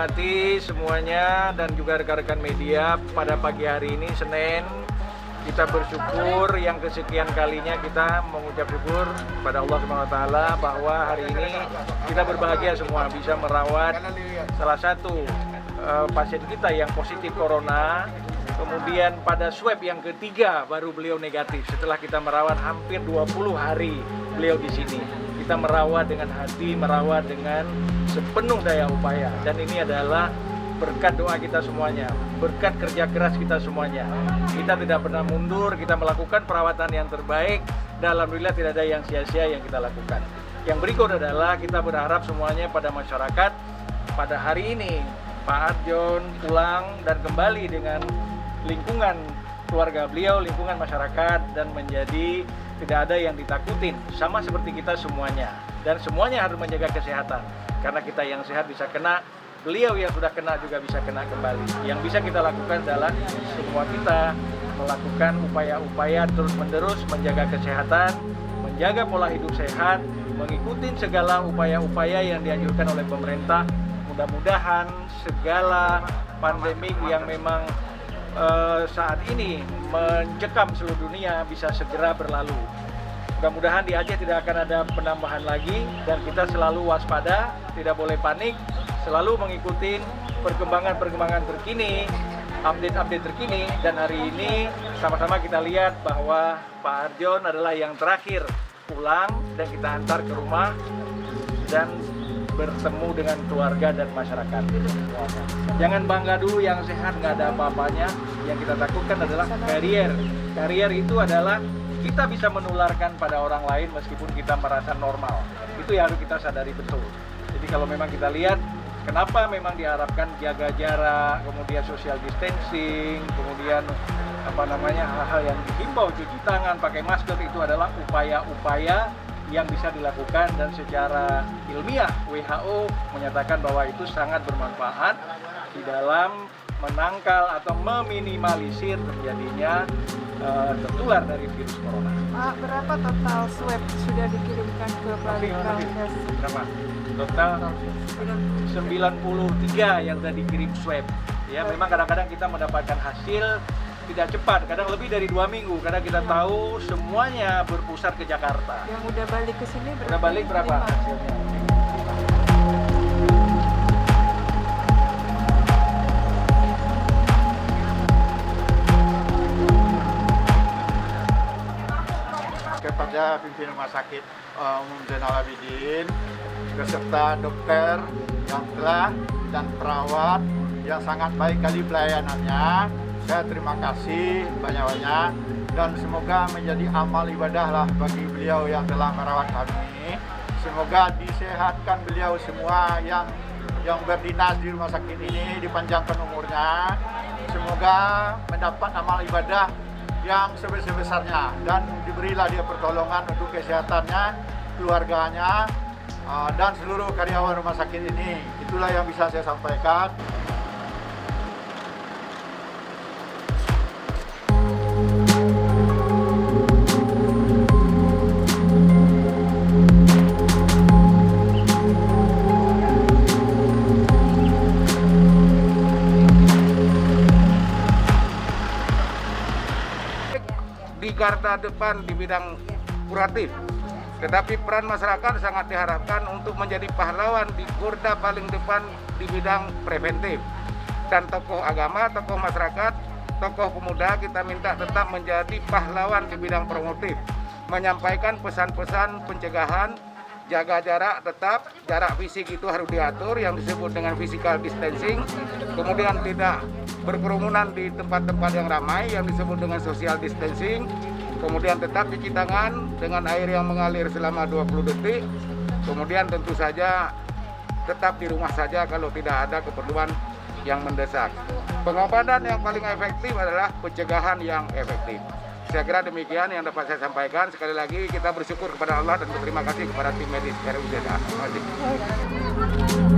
hormati semuanya dan juga rekan-rekan media, pada pagi hari ini Senin kita bersyukur yang kesekian kalinya kita mengucap syukur pada Allah SWT bahwa hari ini kita berbahagia semua bisa merawat salah satu pasien kita yang positif corona. Kemudian pada swab yang ketiga baru beliau negatif setelah kita merawat hampir 20 hari beliau di sini. Kita merawat dengan hati, merawat dengan sepenuh daya upaya, dan ini adalah berkat doa kita semuanya, berkat kerja keras kita semuanya. Kita tidak pernah mundur, kita melakukan perawatan yang terbaik, dan alhamdulillah tidak ada yang sia-sia yang kita lakukan. Yang berikut adalah kita berharap semuanya pada masyarakat pada hari ini Pak Arjon pulang dan kembali dengan lingkungan keluarga beliau, lingkungan masyarakat, dan menjadi tidak ada yang ditakutin, sama seperti kita semuanya. Dan semuanya harus menjaga kesehatan, karena kita yang sehat bisa kena, beliau yang sudah kena juga bisa kena kembali. Yang bisa kita lakukan adalah semua kita melakukan upaya-upaya terus-menerus menjaga kesehatan, menjaga pola hidup sehat, mengikuti segala upaya-upaya yang dianjurkan oleh pemerintah. Mudah-mudahan segala pandemik yang memang saat ini mencekam seluruh dunia bisa segera berlalu. Mudah-mudahan di Aceh tidak akan ada penambahan lagi, dan kita selalu waspada, tidak boleh panik, selalu mengikuti perkembangan terkini, update terkini. Dan hari ini sama-sama kita lihat bahwa Pak Arjon adalah yang terakhir pulang dan kita antar ke rumah dan bertemu dengan keluarga dan masyarakat. Jangan bangga dulu yang sehat, nggak ada apa-apanya. Yang kita takutkan adalah karier. Karier itu adalah kita bisa menularkan pada orang lain meskipun kita merasa normal. Itu yang harus kita sadari betul. Jadi kalau memang kita lihat, kenapa memang diharapkan jaga jarak, kemudian social distancing, kemudian hal-hal yang dihimbau, cuci tangan, pakai masker, itu adalah upaya-upaya yang bisa dilakukan, dan secara ilmiah WHO menyatakan bahwa itu sangat bermanfaat di dalam menangkal atau meminimalisir terjadinya tertular dari virus corona. Pak, berapa total swab sudah dikirimkan ke Balitbangkes? Berapa? Total 93 yang sudah dikirim swab. Ya, memang kadang-kadang kita mendapatkan hasil tidak cepat, kadang lebih dari 2 minggu, karena kita tahu semuanya berpusat ke Jakarta. Yang udah balik ke sini udah balik berapa hasilnya? Kepada pimpinan Rumah Sakit Umum Zainal Abidin beserta dokter yang telah dan perawat yang sangat baik kali pelayanannya, saya terima kasih banyak-banyak, dan semoga menjadi amal ibadah lah bagi beliau yang telah merawat kami. Semoga disehatkan beliau semua yang berdinas di rumah sakit ini, dipanjangkan umurnya. Semoga mendapat amal ibadah yang sebesar-besarnya, dan diberilah dia pertolongan untuk kesehatannya, keluarganya, dan seluruh karyawan rumah sakit ini. Itulah yang bisa saya sampaikan. Di garda depan di bidang kuratif, tetapi peran masyarakat sangat diharapkan untuk menjadi pahlawan di garda paling depan di bidang preventif. Dan tokoh agama, tokoh masyarakat, tokoh pemuda kita minta tetap menjadi pahlawan di bidang promotif, menyampaikan pesan-pesan pencegahan, jaga jarak, tetap jarak fisik itu harus diatur yang disebut dengan physical distancing, kemudian tidak berkerumunan di tempat-tempat yang ramai yang disebut dengan social distancing, kemudian tetap cuci tangan dengan air yang mengalir selama 20 detik, kemudian tentu saja tetap di rumah saja kalau tidak ada keperluan yang mendesak. Pengobatan yang paling efektif adalah pencegahan yang efektif. Saya kira demikian yang dapat saya sampaikan. Sekali lagi kita bersyukur kepada Allah dan berterima kasih kepada tim medis RUZA. Terima kasih.